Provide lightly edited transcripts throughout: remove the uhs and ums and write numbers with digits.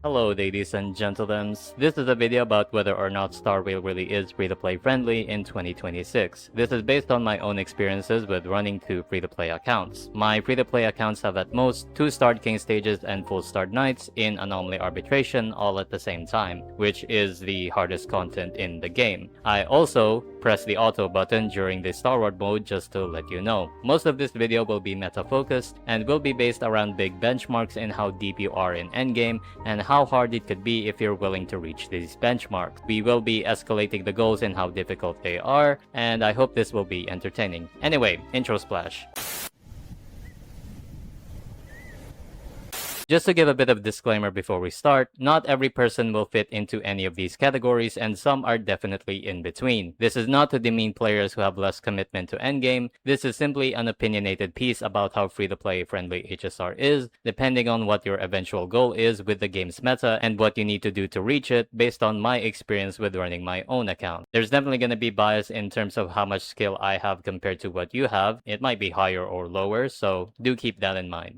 Hello ladies and gentlemen, this is a video about whether or not tldr really is free-to-play friendly in 2026. This is based on my own experiences with running 2 free-to-play accounts. My free-to-play accounts have at most 2 starred king stages and full starred knights in anomaly arbitration all at the same time, which is the hardest content in the game. I also press the auto button during the starward mode just to let you know. Most of this video will be meta focused and will be based around big benchmarks in how deep you are in endgame and how hard it could be if you're willing to reach these benchmarks. We will be escalating the goals and how difficult they are, and I hope this will be entertaining. Anyway, intro splash. Just to give a bit of disclaimer before we start, not every person will fit into any of these categories and some are definitely in between. This is not to demean players who have less commitment to endgame. This is simply an opinionated piece about how free-to-play friendly HSR is, depending on what your eventual goal is with the game's meta and what you need to do to reach it based on my experience with running my own account. There's definitely going to be bias in terms of how much skill I have compared to what you have. It might be higher or lower, so do keep that in mind.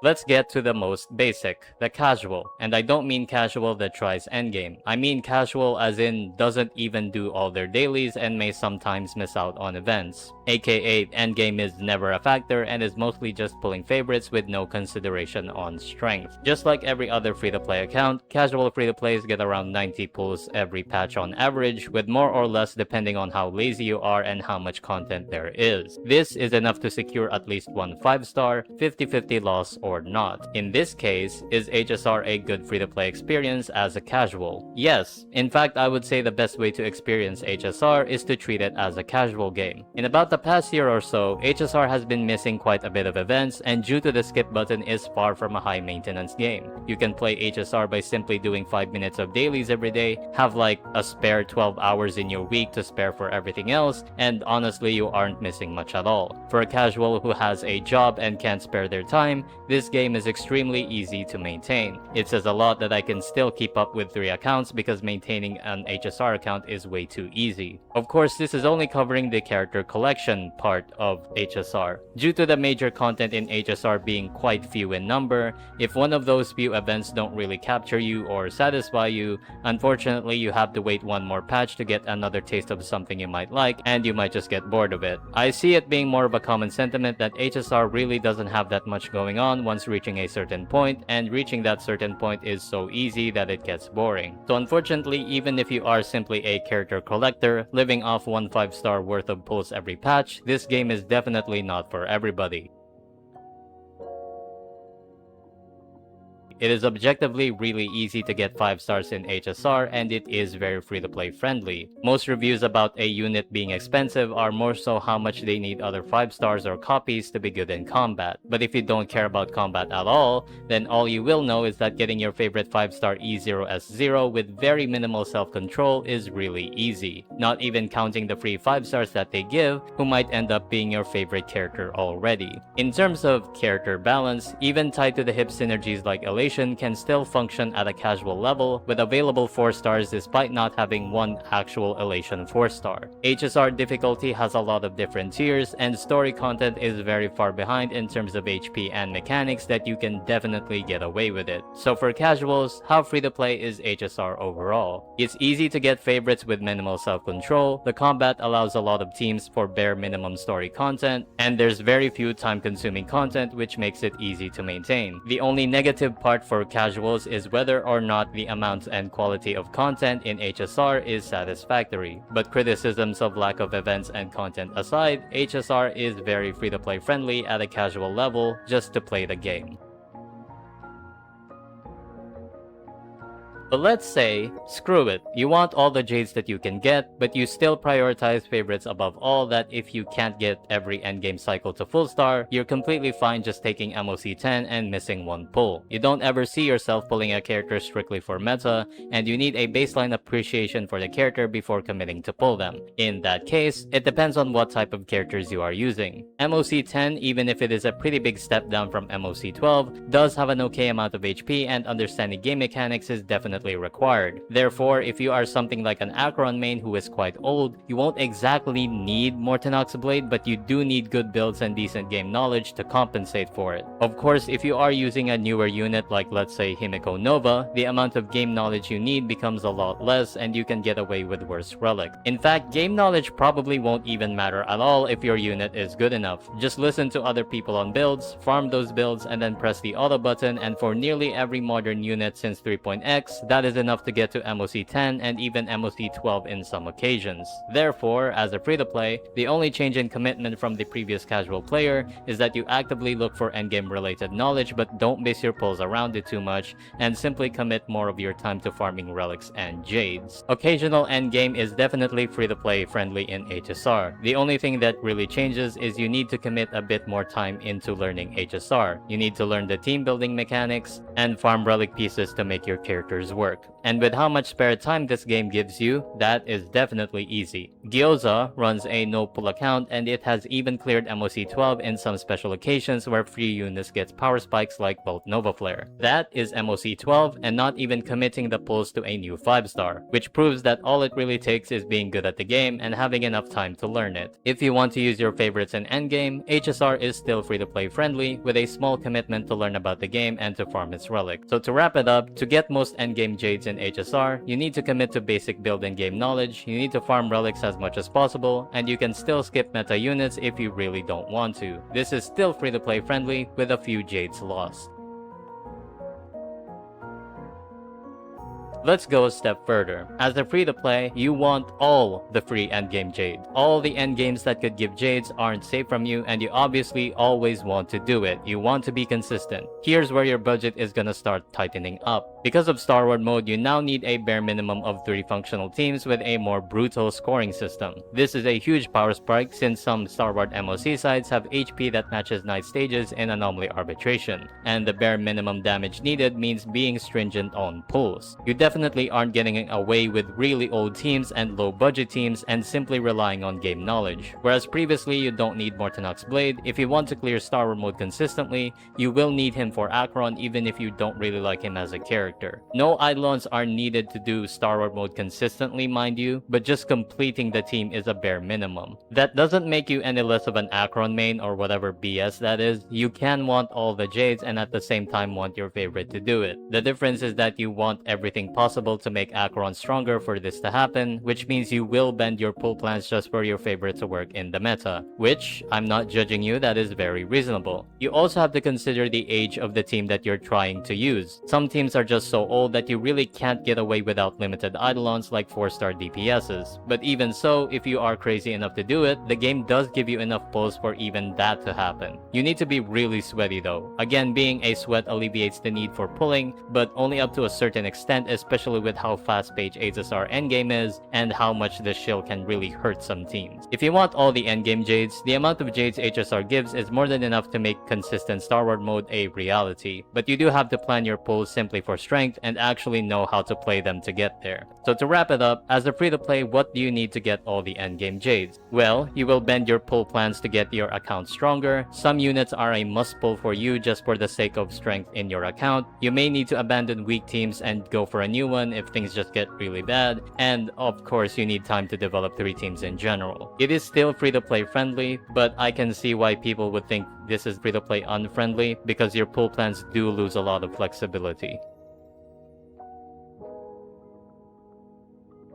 Let's get to the most basic, the casual. And I don't mean casual that tries endgame. I mean casual as in doesn't even do all their dailies and may sometimes miss out on events. AKA endgame is never a factor and is mostly just pulling favorites with no consideration on strength. Just like every other free-to-play account, casual free-to-plays get around 90 pulls every patch on average, with more or less depending on how lazy you are and how much content there is. This is enough to secure at least one 5-star, 50-50 loss or not. In this case, is HSR a good free-to-play experience as a casual? Yes. In fact, I would say the best way to experience HSR is to treat it as a casual game. In about the past year or so, HSR has been missing quite a bit of events, and due to the skip button is far from a high-maintenance game. You can play HSR by simply doing 5 minutes of dailies every day, have like a spare 12 hours in your week to spare for everything else, and honestly you aren't missing much at all. For a casual who has a job and can't spare their time, this game is extremely easy to maintain. It says a lot that I can still keep up with 3 accounts because maintaining an HSR account is way too easy. Of course, this is only covering the character collection part of HSR. Due to the major content in HSR being quite few in number, if one of those few events don't really capture you or satisfy you, unfortunately you have to wait one more patch to get another taste of something you might like, and you might just get bored of it. I see it being more of a common sentiment that HSR really doesn't have that much going on once reaching a certain point, and reaching that certain point is so easy that it gets boring. So unfortunately, even if you are simply a character collector, living off 1 5-star worth of pulls every patch, this game is definitely not for everybody. It is objectively really easy to get 5 stars in HSR, and it is very free-to-play friendly. Most reviews about a unit being expensive are more so how much they need other 5 stars or copies to be good in combat. But if you don't care about combat at all, then all you will know is that getting your favorite 5-star E0S0 with very minimal self-control is really easy. Not even counting the free 5 stars that they give, who might end up being your favorite character already. In terms of character balance, even tied to the hip synergies like Elation can still function at a casual level with available 4 stars despite not having one actual Elation 4-star. HSR difficulty has a lot of different tiers, and story content is very far behind in terms of HP and mechanics that you can definitely get away with it. So for casuals, how free to play is HSR overall? It's easy to get favorites with minimal self-control, the combat allows a lot of teams for bare minimum story content, and there's very few time-consuming content which makes it easy to maintain. The only negative part for casuals is whether or not the amount and quality of content in HSR is satisfactory. But criticisms of lack of events and content aside, HSR is very free-to-play friendly at a casual level just to play the game. But let's say, screw it, you want all the jades that you can get, but you still prioritize favorites above all, that if you can't get every endgame cycle to full star, you're completely fine just taking MOC 10 and missing one pull. You don't ever see yourself pulling a character strictly for meta, and you need a baseline appreciation for the character before committing to pull them. In that case, it depends on what type of characters you are using. MOC 10, even if it is a pretty big step down from MOC 12, does have an okay amount of HP, and understanding game mechanics is definitely definitely required. Therefore, if you are something like an Acheron main who is quite old, you won't exactly need Mortenox Blade, but you do need good builds and decent game knowledge to compensate for it. Of course, if you are using a newer unit like let's say Himiko Nova, the amount of game knowledge you need becomes a lot less and you can get away with worse relic. In fact, game knowledge probably won't even matter at all if your unit is good enough. Just listen to other people on builds, farm those builds, and then press the auto button, and for nearly every modern unit since 3.x, that is enough to get to MOC 10 and even MOC 12 in some occasions. Therefore, as a free-to-play, the only change in commitment from the previous casual player is that you actively look for endgame related knowledge but don't base your pulls around it too much and simply commit more of your time to farming relics and jades. Occasional endgame is definitely free-to-play friendly in HSR. The only thing that really changes is you need to commit a bit more time into learning HSR. You need to learn the team building mechanics and farm relic pieces to make your characters work. And with how much spare time this game gives you, that is definitely easy. Gyoza runs a no-pull account and it has even cleared MOC 12 in some special occasions where free units gets power spikes like Bolt Nova Flare. That is MOC 12 and not even committing the pulls to a new 5-star, which proves that all it really takes is being good at the game and having enough time to learn it. If you want to use your favorites in endgame, HSR is still free-to-play friendly with a small commitment to learn about the game and to farm its relic. So to wrap it up, to get most endgame jades in HSR, you need to commit to basic build and game knowledge, you need to farm relics as much as possible, and you can still skip meta units if you really don't want to. This is still free-to-play friendly with a few jades lost. Let's go a step further. As a free-to-play, you want all the free endgame jade. All the endgames that could give jades aren't safe from you, and you obviously always want to do it. You want to be consistent. Here's where your budget is gonna start tightening up. Because of Starward mode, you now need a bare minimum of 3 functional teams with a more brutal scoring system. This is a huge power spike since some Starward MOC sides have HP that matches night stages in anomaly arbitration, and the bare minimum damage needed means being stringent on pulls. You definitely aren't getting away with really old teams and low budget teams and simply relying on game knowledge. Whereas previously you don't need Mortenox Blade, if you want to clear Starward mode consistently, you will need him for Acheron even if you don't really like him as a character. No Eidolons are needed to do Starward mode consistently, mind you, but just completing the team is a bare minimum. That doesn't make you any less of an Acheron main or whatever BS that is. You can want all the jades and at the same time want your favorite to do it. The difference is that you want everything possible to make Acheron stronger for this to happen, which means you will bend your pull plans just for your favorite to work in the meta, which, I'm not judging you, that is very reasonable. You also have to consider the age of the team that you're trying to use. Some teams are just so old that you really can't get away without limited Eidolons like 4-star DPSs. But even so, if you are crazy enough to do it, the game does give you enough pulls for even that to happen. You need to be really sweaty though. Again, being a sweat alleviates the need for pulling, but only up to a certain extent, especially with how fast-paced HSR endgame is and how much this shield can really hurt some teams. If you want all the endgame jades, the amount of jades HSR gives is more than enough to make consistent Starward mode a reality, but you do have to plan your pulls simply for strength and actually know how to play them to get there. So to wrap it up, as a free-to-play, what do you need to get all the endgame jades? Well, you will bend your pull plans to get your account stronger. Some units are a must pull for you just for the sake of strength in your account. You may need to abandon weak teams and go for a new one if things just get really bad, and of course you need time to develop 3 teams in general. It is still free-to-play friendly, but I can see why people would think this is free-to-play unfriendly because your pull plans do lose a lot of flexibility.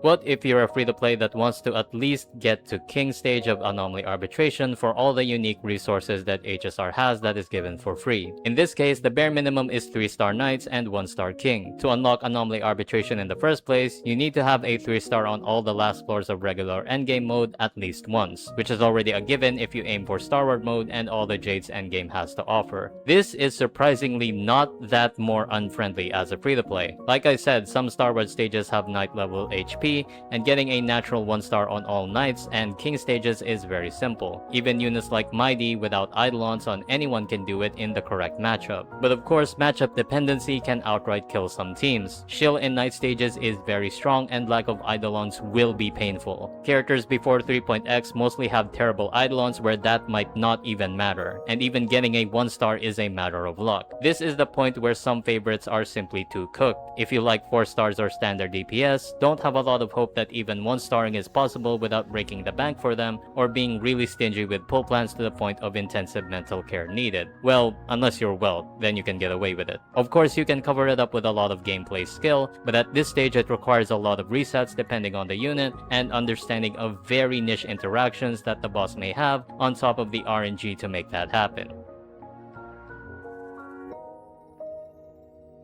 What if you're a free-to-play that wants to at least get to King stage of Anomaly Arbitration for all the unique resources that HSR has that is given for free? In this case, the bare minimum is 3-star Knights and 1-star King. To unlock Anomaly Arbitration in the first place, you need to have a 3-star on all the last floors of regular endgame mode at least once, which is already a given if you aim for Starward mode and all the jades endgame has to offer. This is surprisingly not that more unfriendly as a free-to-play. Like I said, some Starward stages have Knight level HP, easy, and getting a natural 1-star on all knights and king stages is very simple. Even units like Mighty without eidolons on anyone can do it in the correct matchup. But of course, matchup dependency can outright kill some teams. Shield in knight stages is very strong and lack of eidolons will be painful. Characters before 3.x mostly have terrible eidolons where that might not even matter, and even getting a 1-star is a matter of luck. This is the point where some favorites are simply too cooked. If you like 4 stars or standard DPS, don't have a lot of hope that even 1-starring is possible without breaking the bank for them or being really stingy with pull plans to the point of intensive mental care needed. Well, unless you're well, then you can get away with it. Of course, you can cover it up with a lot of gameplay skill, but at this stage it requires a lot of resets depending on the unit and understanding of very niche interactions that the boss may have on top of the RNG to make that happen.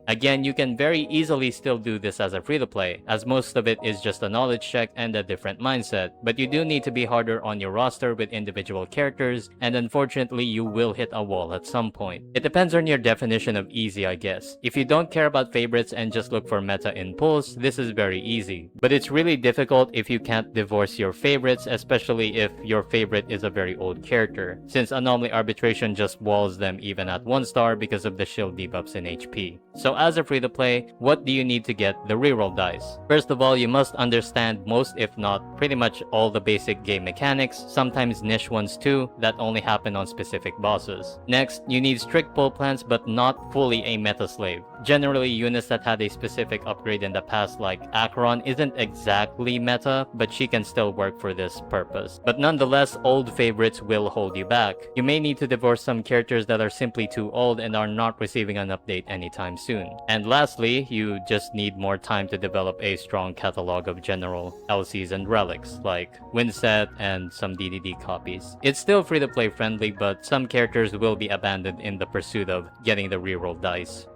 Again, you can very easily still do this as a free-to-play, as most of it is just a knowledge check and a different mindset, but you do need to be harder on your roster with individual characters, and unfortunately you will hit a wall at some point. It depends on your definition of easy, I guess. If you don't care about favorites and just look for meta in pulls, this is very easy. But it's really difficult if you can't divorce your favorites, especially if your favorite is a very old character, since anomaly arbitration just walls them even at 1-star because of the shield debuffs in HP. So as a free-to-play, what do you need to get the reroll dice? First of all, you must understand most, if not pretty much all, the basic game mechanics, sometimes niche ones too, that only happen on specific bosses. Next, you need strict pull plans but not fully a meta slave. Generally, units that had a specific upgrade in the past like Acheron isn't exactly meta, but she can still work for this purpose. But nonetheless, old favorites will hold you back. You may need to divorce some characters that are simply too old and are not receiving an update anytime soon. And lastly, you just need more time to develop a strong catalog of general LCs and relics, like Windset and some DDD copies. It's still free-to-play friendly, but some characters will be abandoned in the pursuit of getting the reroll dice.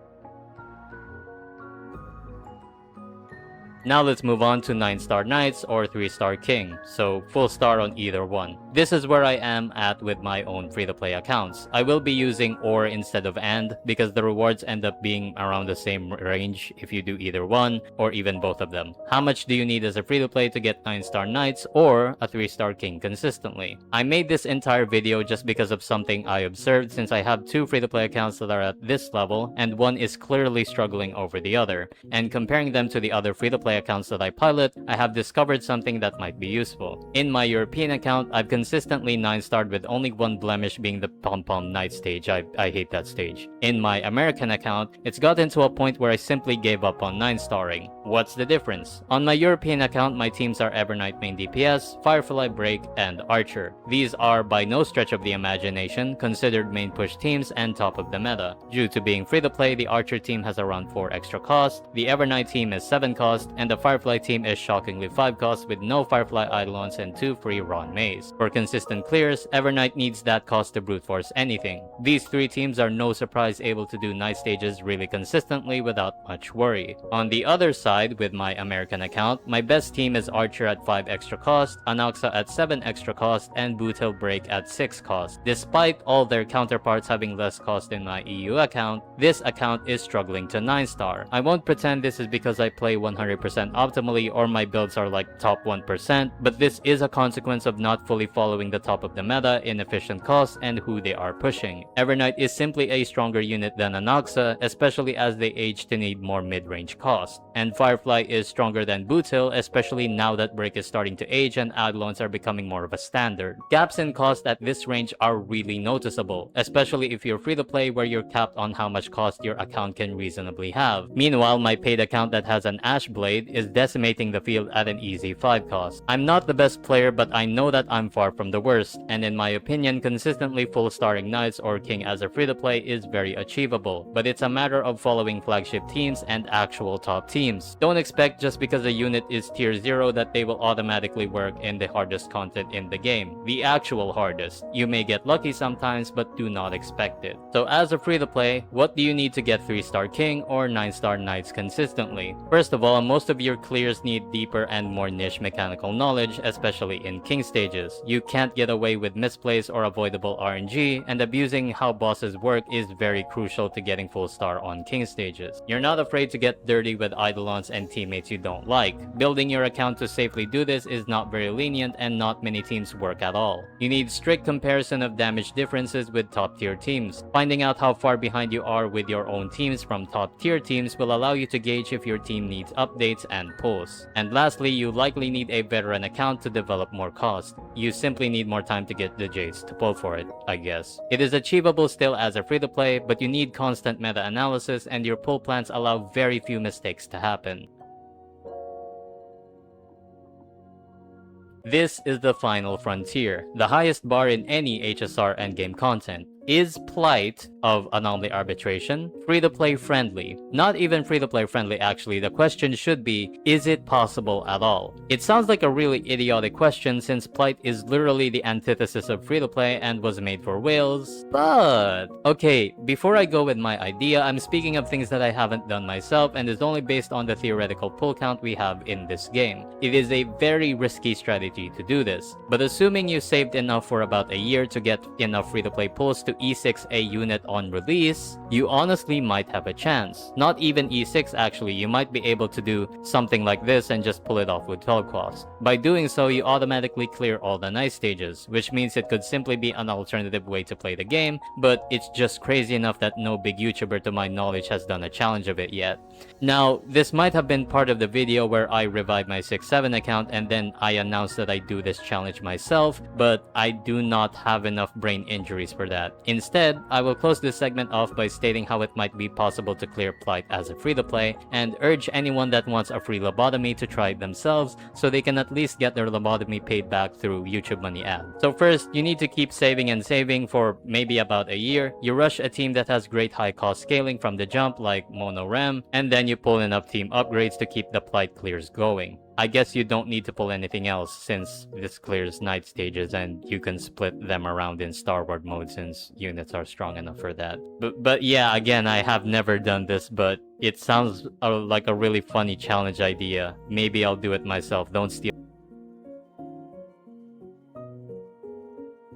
Now let's move on to 9-star Knights or 3-star King, so full star on either one. This is where I am at with my own free-to-play accounts. I will be using OR instead of AND because the rewards end up being around the same range if you do either one or even both of them. How much do you need as a free-to-play to get 9-star Knights or a 3-star King consistently? I made this entire video just because of something I observed, since I have 2 free-to-play accounts that are at this level and one is clearly struggling over the other, and comparing them to the other free-to-play accounts that I pilot, I have discovered something that might be useful. In my European account, I've consistently 9-starred with only one blemish being the pom-pom knight stage. I hate that stage. In my American account, it's gotten to a point where I simply gave up on 9-starring. What's the difference? On my European account, my teams are Everknight main DPS, Firefly Break, and Archer. These are by no stretch of the imagination considered main push teams and top of the meta. Due to being free to play, the Archer team has around 4 extra cost, the Everknight team is 7 cost, and the Firefly team is shockingly 5 cost with no Firefly Eidolons and 2 free Ron Maze. For consistent clears, Everknight needs that cost to brute force anything. These 3 teams are no surprise able to do night stages really consistently without much worry. On the other side, with my American account, my best team is Archer at 5 extra cost, Anaxa at 7 extra cost, and Bootil Break at 6 cost. Despite all their counterparts having less cost in my EU account, this account is struggling to 9-star. I won't pretend this is because I play 100% optimally or my builds are like top 1%, but this is a consequence of not fully following the top of the meta in efficient cost and who they are pushing. Everknight is simply a stronger unit than Anaxa, especially as they age to need more mid-range cost. And Firefly is stronger than Bootil, especially now that Break is starting to age and Eidolons are becoming more of a standard. Gaps in cost at this range are really noticeable, especially if you're free to play where you're capped on how much cost your account can reasonably have. Meanwhile, my paid account that has an Ash Blade is decimating the field at an easy 5 cost. I'm not the best player, but I know that I'm far from the worst, and in my opinion, consistently full starring Knights or King as a free to play is very achievable, but it's a matter of following flagship teams and actual top teams. Don't expect just because a unit is tier 0 that they will automatically work in the hardest content in the game. The actual hardest. You may get lucky sometimes, but do not expect it. So as a free to play, what do you need to get 3-star King or 9-star Knights consistently? First of all, most most of your clears need deeper and more niche mechanical knowledge, especially in king stages. You can't get away with misplays or avoidable RNG, and abusing how bosses work is very crucial to getting full star on king stages. You're not afraid to get dirty with eidolons and teammates you don't like. Building your account to safely do this is not very lenient, and not many teams work at all. You need strict comparison of damage differences with top tier teams. Finding out how far behind you are with your own teams from top tier teams will allow you to gauge if your team needs updates and pulls. And lastly, you likely need a veteran account to develop more cost. You simply need more time to get the jades to pull for it, I guess. It is achievable still as a free-to-play, but you need constant meta-analysis, and your pull plans allow very few mistakes to happen. This is the final frontier, the highest bar in any HSR endgame content. Is plight of anomaly arbitration free-to-play friendly? Not even free-to-play friendly actually. The question should be, is it possible at all? It sounds like a really idiotic question since plight is literally the antithesis of free-to-play and was made for whales. But okay, before I go with my idea, I'm speaking of things that I haven't done myself and is only based on the theoretical pull count we have in this game. It is a very risky strategy to do this, but assuming you saved enough for about a year to get enough free-to-play pulls to E6 a unit on release, you honestly might have a chance. Not even E6 actually, you might be able to do something like this and just pull it off with 12 cost. By doing so, you automatically clear all the nice stages, which means it could simply be an alternative way to play the game, but it's just crazy enough that no big YouTuber to my knowledge has done a challenge of it yet. Now, this might have been part of the video where I revived my 6-7 account and then I announced that I do this challenge myself, but I do not have enough brain injuries for that. Instead, I will close this segment off by stating how it might be possible to clear plight as a free-to-play, and urge anyone that wants a free lobotomy to try it themselves so they can at least get their lobotomy paid back through YouTube money ad. So first, you need to keep saving and saving for maybe about a year. You rush a team that has great high cost scaling from the jump like Mono-Rem, and then you pull enough team upgrades to keep the plight clears going. I guess you don't need to pull anything else since this clears night stages and you can split them around in starboard mode since units are strong enough for that. But yeah, again, I have never done this, but it sounds like a really funny challenge idea. Maybe I'll do it myself. Don't steal.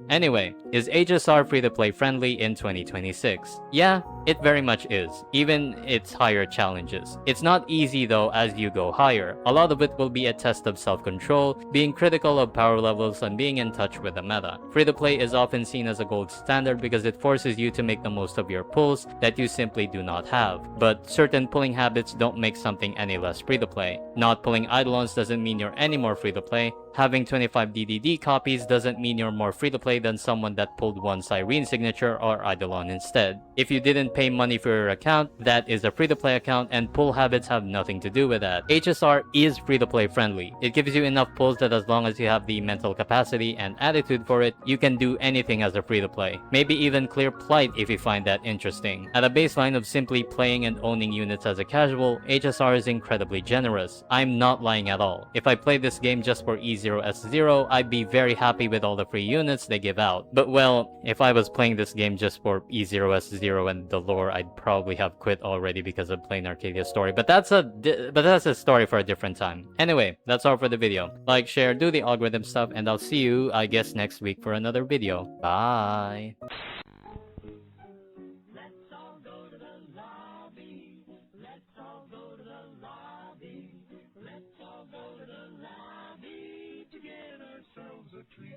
Anyway, is HSR free-to-play friendly in 2026? Yeah, it very much is, even its higher challenges. It's not easy though as you go higher. A lot of it will be a test of self-control, being critical of power levels, and being in touch with the meta. Free-to-play is often seen as a gold standard because it forces you to make the most of your pulls that you simply do not have. But certain pulling habits don't make something any less free-to-play. Not pulling eidolons doesn't mean you're any more free-to-play. Having 25 DDD copies doesn't mean you're more free-to-play than someone that pulled one Cyrene signature or eidolon instead. If you didn't pay money for your account, that is a free-to-play account, and pull habits have nothing to do with that. HSR is free-to-play friendly. It gives you enough pulls that as long as you have the mental capacity and attitude for it, you can do anything as a free-to-play. Maybe even clear plight if you find that interesting. At a baseline of simply playing and owning units as a casual, HSR is incredibly generous. I'm not lying at all. If I played this game just for E0S0, I'd be very happy with all the free units they give out. But well, if I was playing this game just for E0S0 and the lore, I'd probably have quit already because of plain Arcadia story. But that's a story for a different time. Anyway, that's all for the video. Like, share, do the algorithm stuff, and I'll see you, I guess, next week for another video. Bye! To get ourselves a treat.